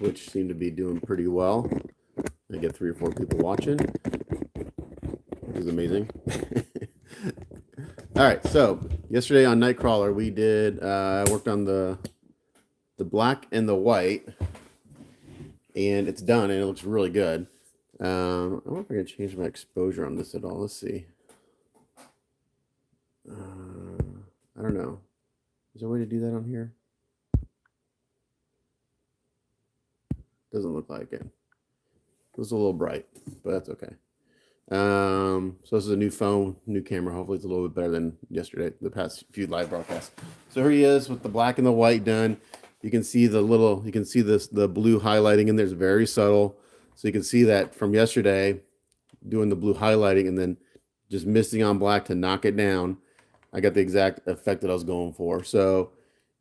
which seem to be doing pretty well. I get 3 or 4 people watching, which is amazing. All right, so yesterday on Nightcrawler, we did I worked on the black and the white, and it's done, and it looks really good. I don't know if I can change my exposure on this at all. Let's see. I don't know. Is there a way to do that on here? Doesn't look like it. It was a little bright, but that's okay. So this is a new phone, new camera. Hopefully it's a little bit better than yesterday, the past few live broadcasts. So here he is with the black and the white done. You can see the blue highlighting in there is very subtle. So you can see that from yesterday, doing the blue highlighting and then just misting on black to knock it down. I got the exact effect that I was going for. So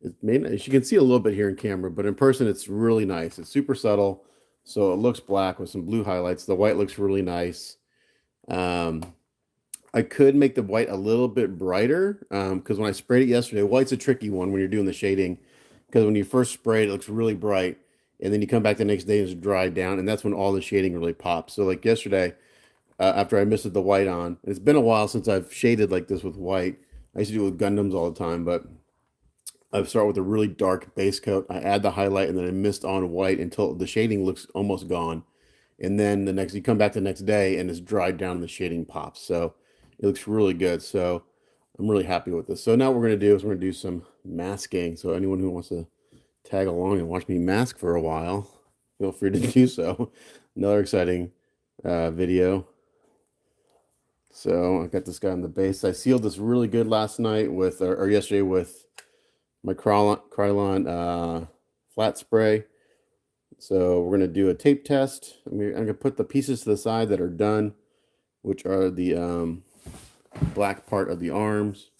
it made, as you can see a little bit here in camera, but in person it's really nice. It's super subtle. So it looks black with some blue highlights. The white looks really nice. I could make the white a little bit brighter because when I sprayed it yesterday, white's a tricky one when you're doing the shading because when you first spray it, it looks really bright, and then you come back the next day and it's dried down, and that's when all the shading really pops. So like yesterday, after I misted the white on, and it's been a while since I've shaded like this with white. I used to do it with Gundams all the time, but I start with a really dark base coat. I add the highlight, and then I mist on white until the shading looks almost gone. And then you come back the next day and it's dried down and the shading pops. So it looks really good. So I'm really happy with this. So now what we're going to do is we're going to do some masking. So anyone who wants to tag along and watch me mask for a while, feel free to do so. Another exciting video. So I got this guy on the base. I sealed this really good last night with, or yesterday with my Krylon flat spray. So we're going to do a tape test. I'm going to put the pieces to the side that are done, which are the black part of the arms,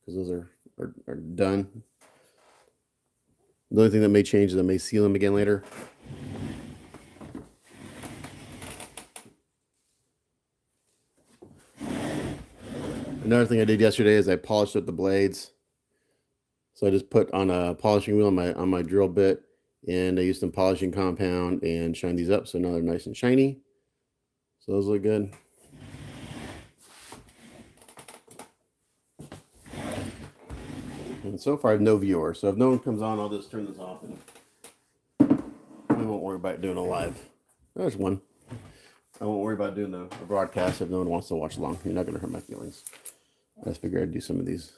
because those are done. The only thing that may change is I may seal them again later. Another thing I did yesterday is I polished up the blades. So I just put on a polishing wheel on my drill bit, and I used some polishing compound and shined these up, so now they're nice and shiny. So those look good. And so far I have no viewers, so if no one comes on, I'll just turn this off and we won't worry about doing a live. There's one. I won't worry about doing a broadcast if no one wants to watch along. You're not going to hurt my feelings. I just figured I'd do some of these.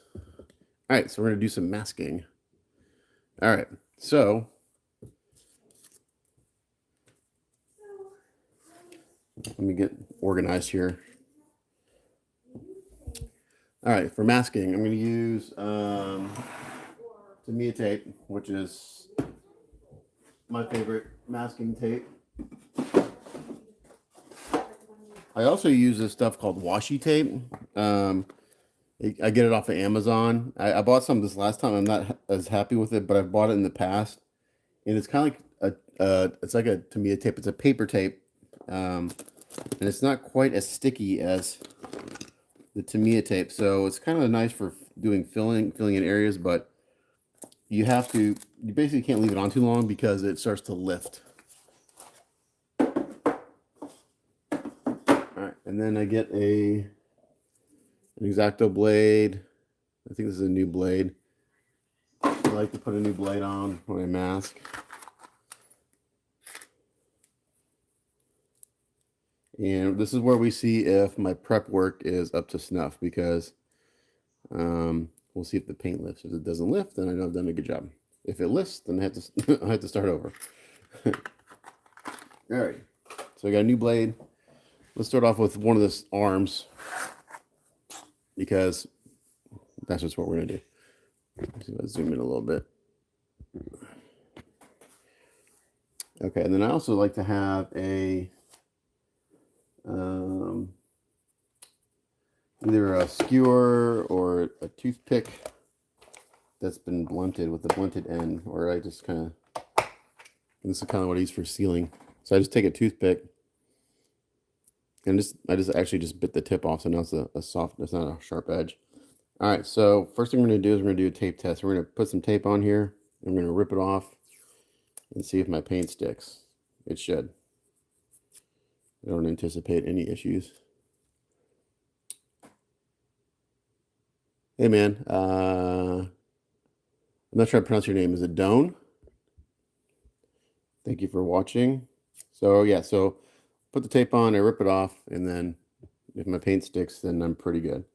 All right, so we're going to do some masking. All right, so let me get organized here. All right, for masking, I'm going to use Tamiya tape, which is my favorite masking tape. I also use this stuff called washi tape. I get it off of Amazon. I bought some this last time. I'm not as happy with it, but I've bought it in the past, and it's kind of like it's like a Tamiya tape. It's a paper tape, and it's not quite as sticky as the Tamiya tape. So it's kind of nice for doing filling in areas, but you basically can't leave it on too long because it starts to lift. All right, and then I get an X-Acto blade. I think this is a new blade. I like to put a new blade on when I mask. And this is where we see if my prep work is up to snuff, because we'll see if the paint lifts. If it doesn't lift, then I know I've done a good job. If it lifts, then I have to start over. All right, so I got a new blade. Let's start off with one of the arms, because that's just what we're going to do. Let's see if I zoom in a little bit. Okay, and then I also like to have either a skewer or a toothpick that's been blunted with the blunted end, or I just kind of, this is kind of what I use for sealing. So I just take a toothpick and I just bit the tip off, so now it's a soft, it's not a sharp edge. All right, so first thing we're going to do is we're going to do a tape test. We're going to put some tape on here. I'm going to rip it off and see if my paint sticks. It should. I don't anticipate any issues. Hey man, I'm not sure how to pronounce your name. Is it Doan? Thank you for watching. So yeah, so put the tape on, I rip it off, and then if my paint sticks, then I'm pretty good.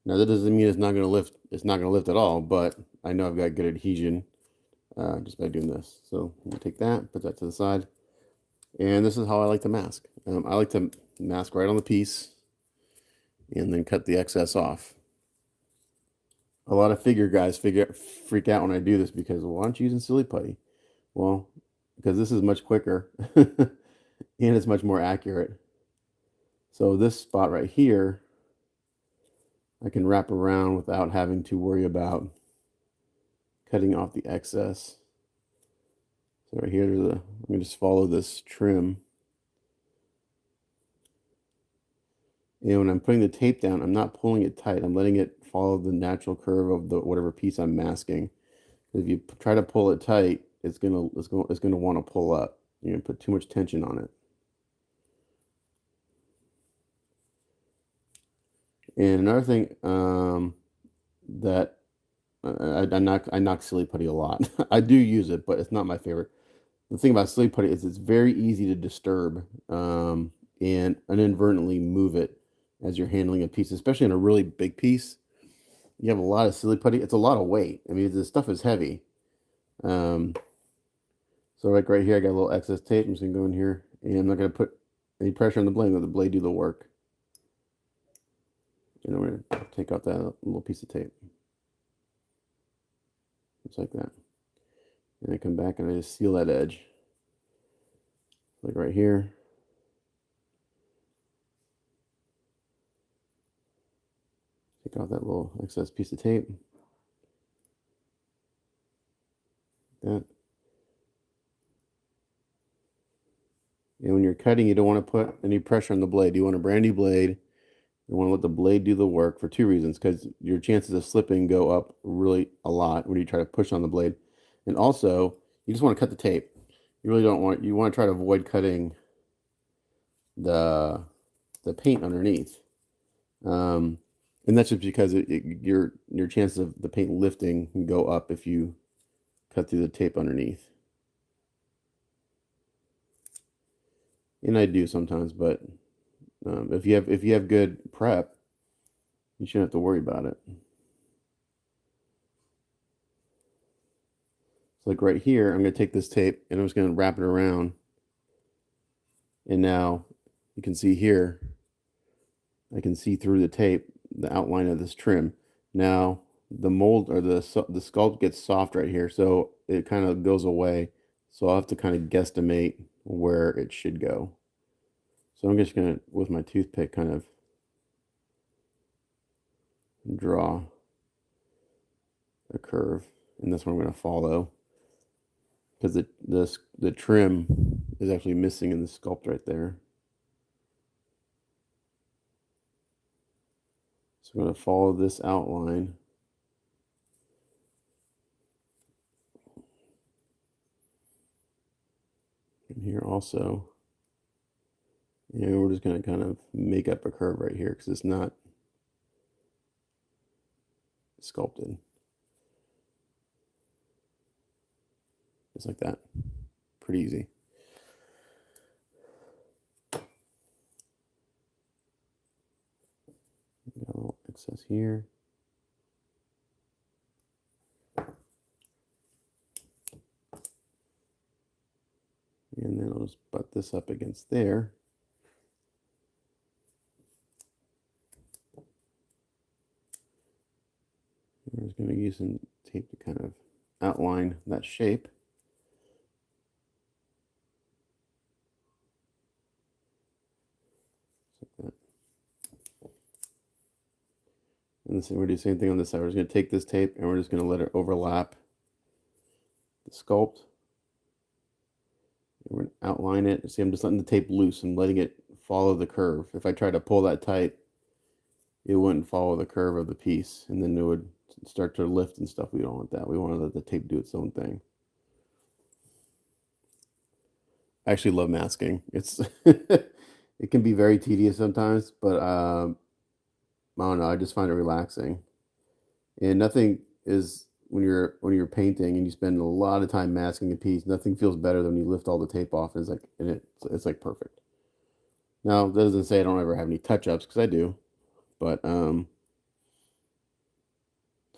Now that doesn't mean it's not going to lift. It's not going to lift at all, but I know I've got good adhesion just by doing this. So I'm going to take that, put that to the side, and this is how I like to mask. I like to mask right on the piece, and then cut the excess off. A lot of figure guys freak out when I do this because, well, why aren't you using silly putty? Well, because this is much quicker and it's much more accurate. So this spot right here, I can wrap around without having to worry about cutting off the excess. So right here, I'm going to just follow this trim. And when I'm putting the tape down, I'm not pulling it tight. I'm letting it follow the natural curve of the whatever piece I'm masking. If you try to pull it tight, it's gonna want to pull up. You're gonna put too much tension on it. And another thing that I knock silly putty a lot. I do use it, but it's not my favorite. The thing about silly putty is it's very easy to disturb and inadvertently move it as you're handling a piece, especially in a really big piece. You have a lot of silly putty. It's a lot of weight. I mean, this stuff is heavy. So like right here, I got a little excess tape. I'm just gonna go in here, and I'm not gonna put any pressure on the blade. Let the blade do the work. And I'm gonna take out that little piece of tape, just like that. And I come back and I just seal that edge, like right here. Take out that little excess piece of tape. That. And when you're cutting, you don't want to put any pressure on the blade. You want a brand new blade. You want to let the blade do the work for two reasons, because your chances of slipping go up really a lot when you try to push on the blade. And also, you just want to cut the tape. You really don't want, you want to try to avoid cutting the paint underneath. And that's just because your chances of the paint lifting can go up if you cut through the tape underneath. And I do sometimes, but if you have good prep, you shouldn't have to worry about it. So like right here, I'm going to take this tape and I'm just going to wrap it around. And now you can see here, I can see through the tape the outline of this trim. Now the mold or the sculpt gets soft right here, so it kind of goes away. So I'll have to kind of guesstimate where it should go. So I'm just going to, with my toothpick, kind of draw a curve, and that's what I'm going to follow, because the trim is actually missing in the sculpt right there. So I'm going to follow this outline. And here also. And we're just going to kind of make up a curve right here because it's not sculpted. Just like that. Pretty easy. Got a little excess here. And then I'll just butt this up against there. I'm just going to use some tape to kind of outline that shape. Like that. And we're going to do the same thing on this side. We're just going to take this tape and we're just going to let it overlap the sculpt. And we're going to outline it. See, I'm just letting the tape loose and letting it follow the curve. If I try to pull that tight, it wouldn't follow the curve of the piece, and then it would start to lift and stuff. We don't want that. We want to let the tape do its own thing. I actually love masking. It's it can be very tedious sometimes, but I don't know. I just find it relaxing, and nothing is when you're painting and you spend a lot of time masking a piece. Nothing feels better than when you lift all the tape off. And it's like and it's like perfect. Now that doesn't say I don't ever have any touch ups because I do, but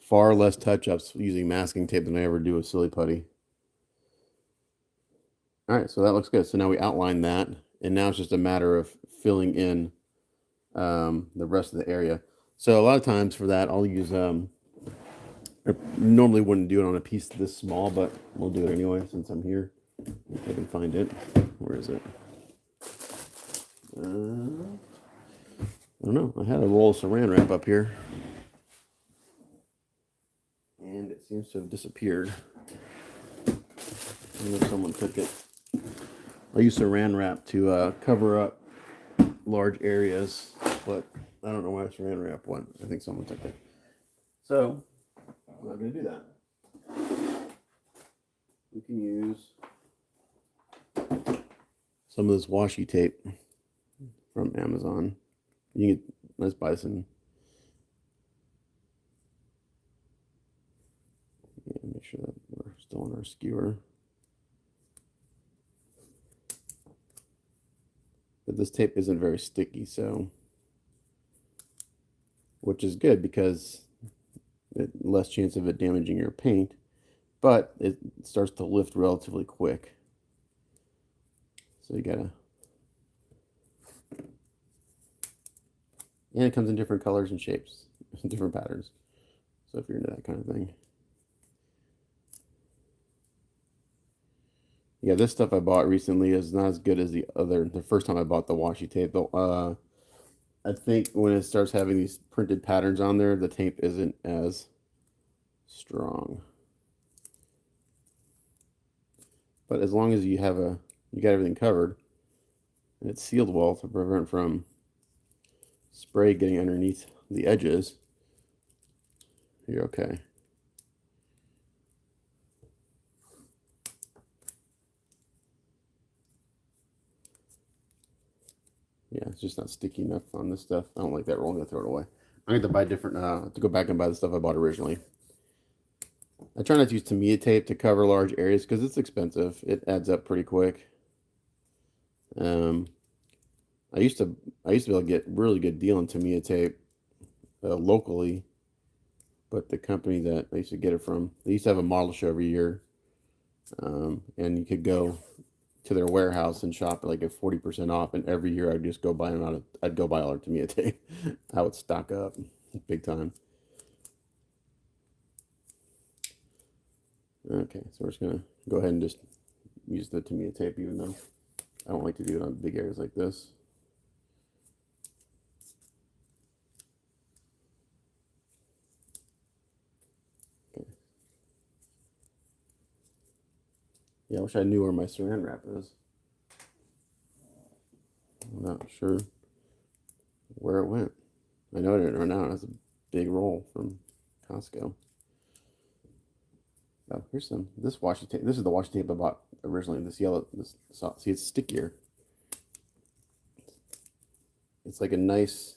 far less touch ups using masking tape than I ever do with silly putty. All right, so that looks good. So now we outline that, and now it's just a matter of filling in the rest of the area. So a lot of times for that, I'll use I normally wouldn't do it on a piece this small, but we'll do it anyway since I'm here. If I can find it. Where is it? I don't know. I had a roll of saran wrap up here, and it seems to have disappeared. I don't know if someone took it. I use saran wrap to cover up large areas, but I don't know why saran wrap went. I think someone took it. So I'm not going to do that. We can use some of this washi tape from Amazon. You can let's buy some. Yeah, make sure that we're still on our skewer. But this tape isn't very sticky, so which is good because less chance of it damaging your paint, but it starts to lift relatively quick. So you gotta, and it comes in different colors and shapes, different patterns. So if you're into that kind of thing. Yeah, this stuff I bought recently is not as good as the first time I bought the washi tape. Though, I think when it starts having these printed patterns on there, the tape isn't as strong. But as long as you got everything covered and it's sealed well to prevent from spray getting underneath the edges, you're okay. Yeah, it's just not sticky enough on this stuff. I don't like that roll. I'm gonna throw it away. I have to buy different, to go back and buy the stuff I bought originally. I try not to use Tamiya tape to cover large areas because it's expensive. It adds up pretty quick. Um, I used to be able to get really good deal on Tamiya tape locally, but the company that I used to get it from, they used to have a model show every year, and you could go to their warehouse and shop like at 40% off. And every year I'd just go buy them out. I'd go buy all their Tamiya tape. I would stock up big time. Okay, so we're just gonna go ahead and just use the Tamiya tape, even though I don't like to do it on big areas like this. Okay. Yeah, I wish I knew where my saran wrap is. I'm not sure where it went. I know it didn't run out. That's a big roll from Costco. Oh, here's some. This washi tape. This is the washi tape I bought originally. This yellow. See, it's stickier. It's like a nice.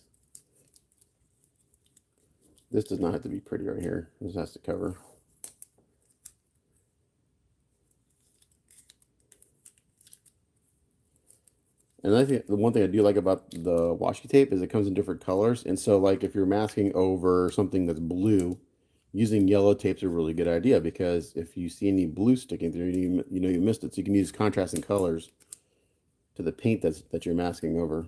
This does not have to be pretty right here. This has to cover. And I think the one thing I do like about the washi tape is it comes in different colors. And so, like, if you're masking over something that's blue, using yellow tape's a really good idea because if you see any blue sticking through, you know you missed it. So you can use contrasting colors to the paint that you're masking over.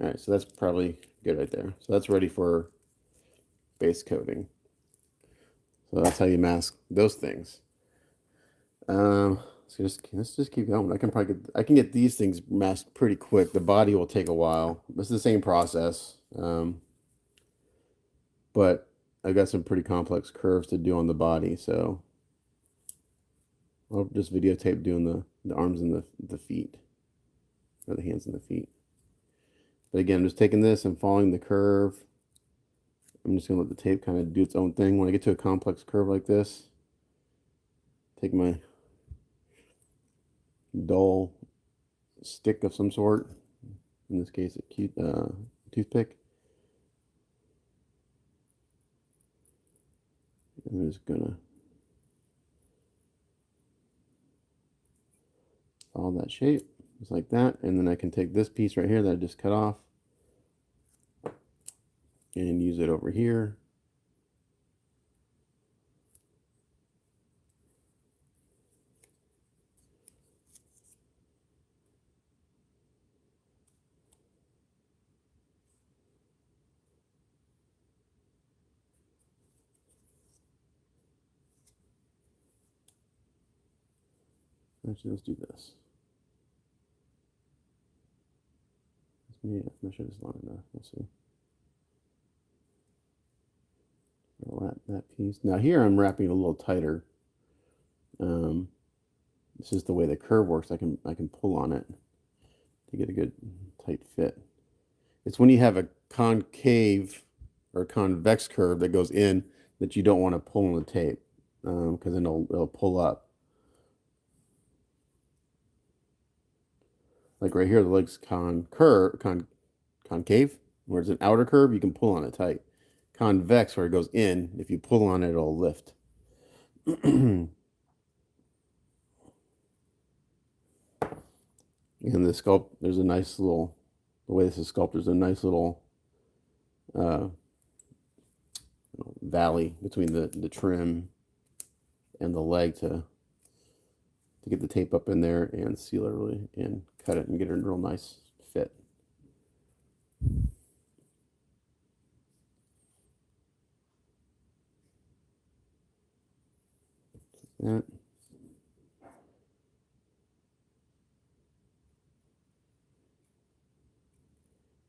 All right, so that's probably good right there. So that's ready for base coating. So that's how you mask those things. So let's just keep going. I can get these things masked pretty quick. The body will take a while. It's the same process, but I've got some pretty complex curves to do on the body. So I'll just videotape doing the arms and the feet, or the hands and the feet. But again, I'm just taking this and following the curve. I'm just going to let the tape kind of do its own thing. When I get to a complex curve like this, take my dull stick of some sort, in this case, a cute toothpick. I'm just going to follow that shape, just like that. And then I can take this piece right here that I just cut off and use it over here. Actually, let's do this. Yeah, I'm not sure it's long enough. We'll see. That piece. Now here I'm wrapping it a little tighter. This is the way the curve works. I can pull on it to get a good tight fit. It's when you have a concave or convex curve that goes in that you don't want to pull on the tape, because then it'll pull up. Like right here, the leg's concave, where it's an outer curve, you can pull on it tight. Convex, where it goes in, if you pull on it, it'll lift. And the sculpt, there's a nice little, the way this is sculpted, there's a nice little valley between the trim and the leg to get the tape up in there and seal it really and cut it and get it a real nice fit. That.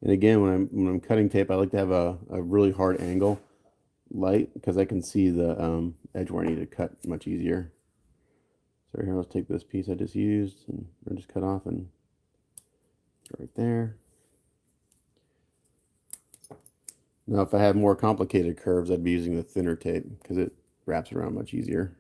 And again, when I'm cutting tape, I like to have a really hard angle light because I can see the edge where I need to cut much easier. So here, let's take this piece I just used and or just cut off and right there. Now, if I had more complicated curves, I'd be using the thinner tape because it wraps around much easier.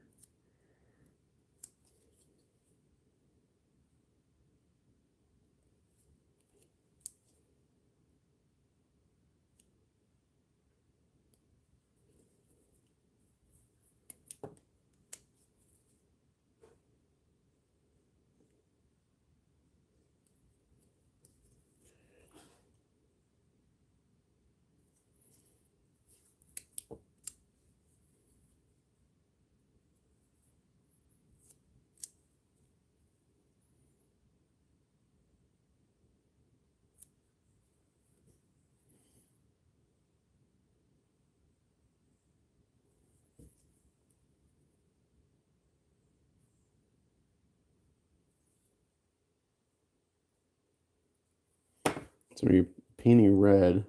So when you're painting red,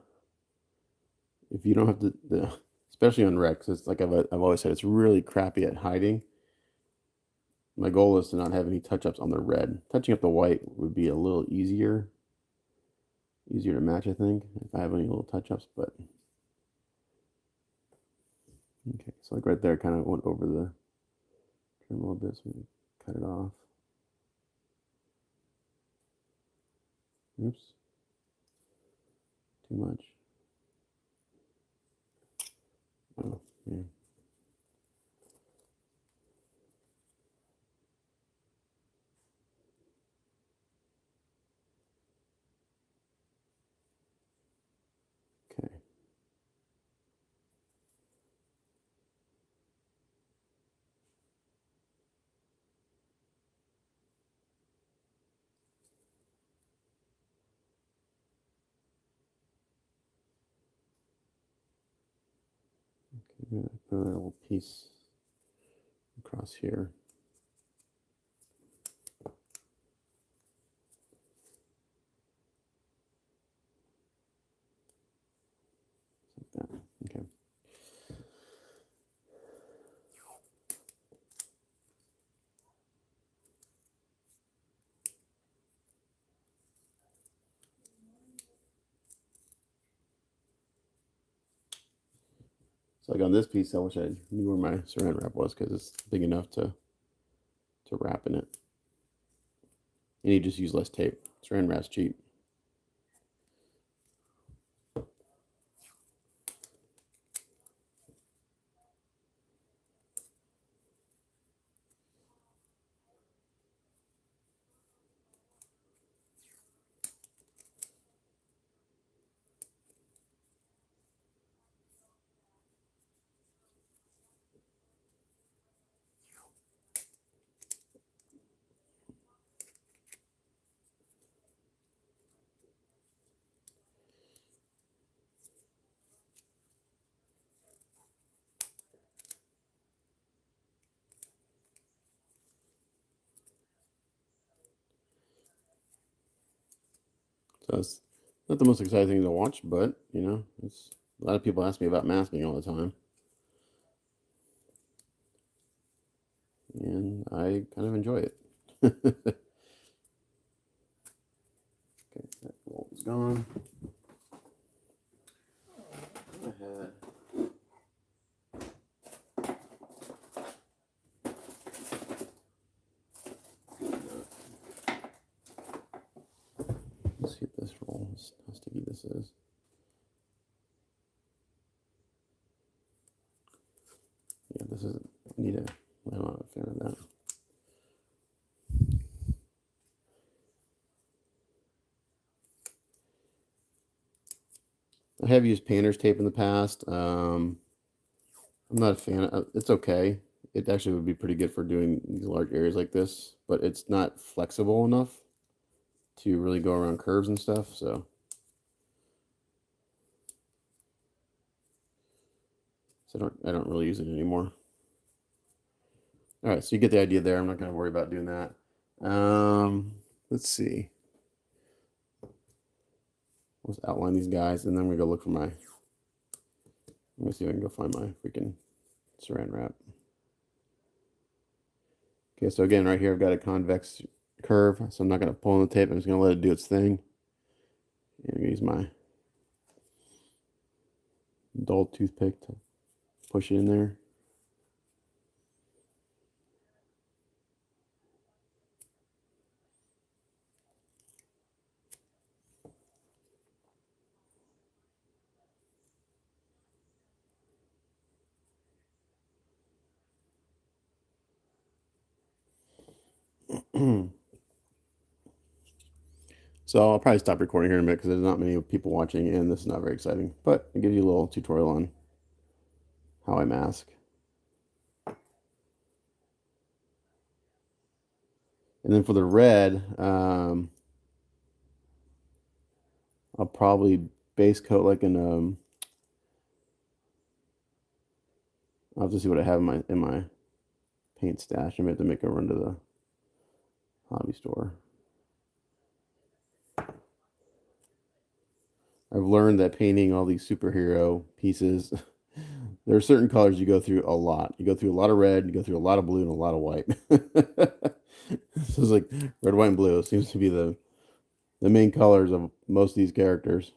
if you don't have to, especially on red, because it's like I've always said, it's really crappy at hiding. My goal is to not have any touch-ups on the red. Touching up the white would be a little easier to match, I think, if I have any little touch-ups, but okay, so like right there, kind of went over the trim a little bit, so we cut it off. Oops, too much. Oh, yeah. Okay. Put a little piece across here. Like that. Okay. So like on this piece, I wish I knew where my saran wrap was because it's big enough to wrap in it. And you just use less tape. Saran wrap's cheap. So it's not the most exciting thing to watch, but you know, it's a lot of people ask me about masking all the time. And I kind of enjoy it. Okay, that bolt is gone. Go ahead. Let's see if this roll is how sticky this is. Yeah, this is need a. I'm not a fan of that. I have used painter's tape in the past. I'm not a fan of it's okay. It actually would be pretty good for doing these large areas like this, but it's not flexible enough to really go around curves and stuff. So I don't really use it anymore. All right, so you get the idea there. I'm not going to worry about doing that. Let's see. Let's outline these guys, and then I'm going to go look for my. I'm going to see if I can go find my freaking saran wrap. Okay, so again, right here, I've got a convex curve, so I'm not going to pull on the tape. I'm just going to let it do its thing. And I'm going to use my dull toothpick to push it in there. So I'll probably stop recording here in a minute because there's not many people watching and this is not very exciting. But I'll give you a little tutorial on how I mask. And then for the red, I'll probably base coat like in I'll have to see what I have in my paint stash. I may have to make a run to the hobby store. I've learned that painting all these superhero pieces, there are certain colors you go through a lot. You go through a lot of red, you go through a lot of blue, and a lot of white. So it's like red, white, and blue seems to be the main colors of most of these characters.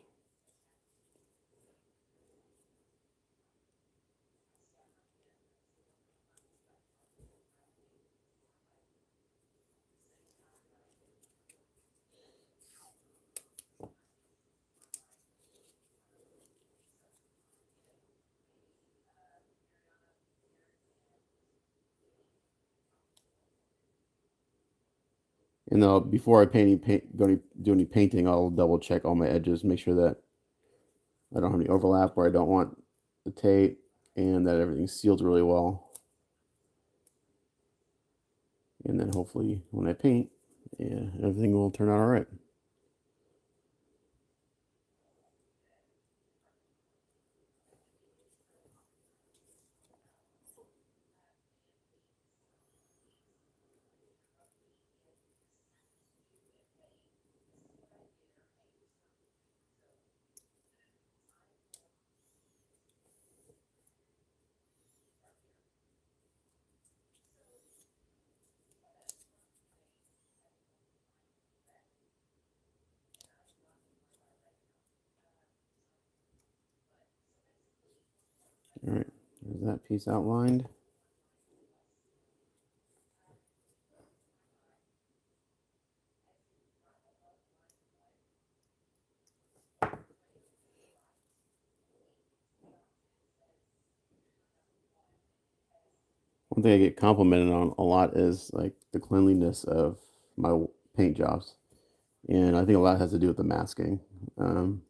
And before I do any painting, I'll double check all my edges, make sure that I don't have any overlap where I don't want the tape, and that everything's sealed really well. And then hopefully when I paint, yeah, everything will turn out all right. that piece outlined. One thing I get complimented on a lot is like the cleanliness of my paint jobs. And I think a lot has to do with the masking. Um,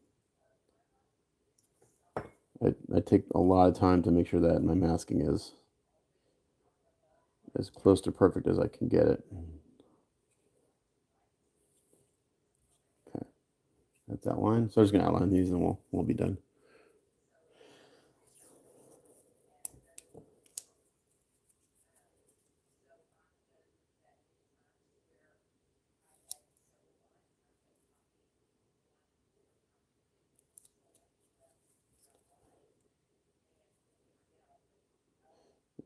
I take a lot of time to make sure that my masking is as close to perfect as I can get it. Okay, that's outlined. So I'm just gonna outline these and we'll be done.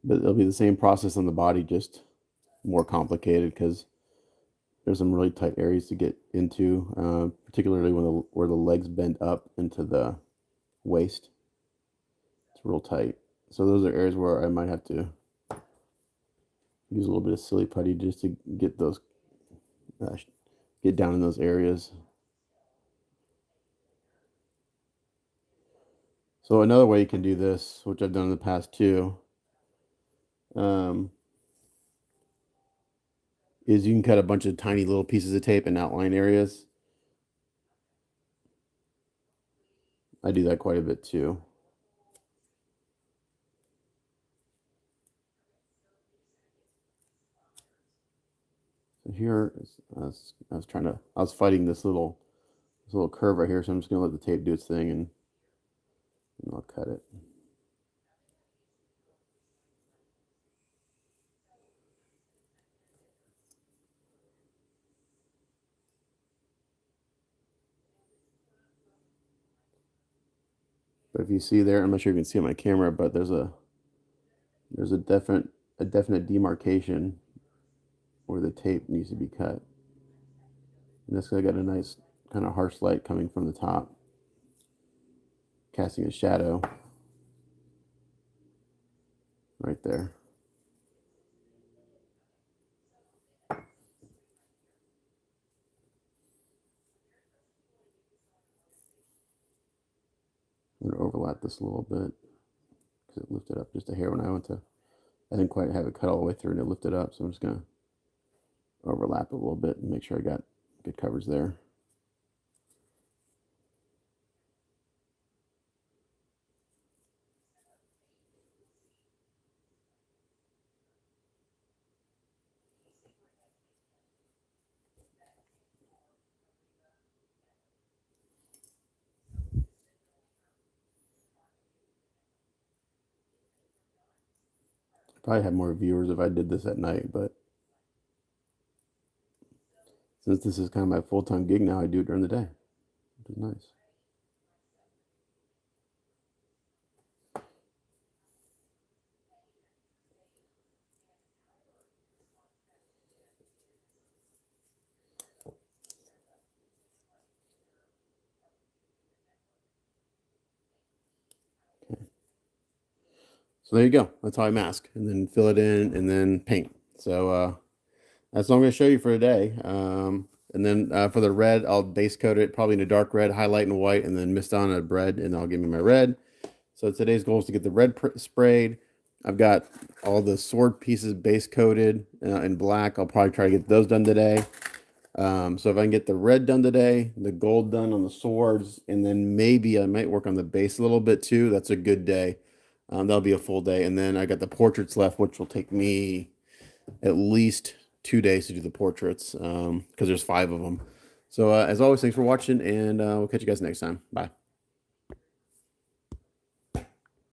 But it'll be the same process on the body, just more complicated because there's some really tight areas to get into, particularly where the legs bend up into the waist. It's real tight. So those are areas where I might have to use a little bit of silly putty just to get those get down in those areas. So another way you can do this, which I've done in the past too, um, is you can cut a bunch of tiny little pieces of tape and outline areas. I do that quite a bit too. So here, I was fighting this little curve right here, so I'm just gonna let the tape do its thing and I'll cut it. But if you see there, I'm not sure if you can see on my camera, but there's a definite demarcation where the tape needs to be cut. And this guy got a nice kind of harsh light coming from the top, casting a shadow right there. I'm going to overlap this a little bit because it lifted up just a hair when I didn't quite have it cut all the way through and it lifted up. So I'm just going to overlap it a little bit and make sure I got good coverage there. Probably have more viewers if I did this at night, but since this is kind of my full-time gig now, I do it during the day, which is nice. Okay. So there you go. That's how I mask, and then fill it in, and then paint. So that's all I'm going to show you for today. And then for the red, I'll base coat it probably in a dark red, highlight in white, and then mist on a red, and I'll give me my red. So today's goal is to get the red sprayed. I've got all the sword pieces base coated in black. I'll probably try to get those done today. So if I can get the red done today, the gold done on the swords, and then maybe I might work on the base a little bit too. That's a good day. That'll be a full day. And then I got the portraits left, which will take me at least 2 days to do the portraits because there's 5 of them. So as always, thanks for watching, and we'll catch you guys next time. Bye.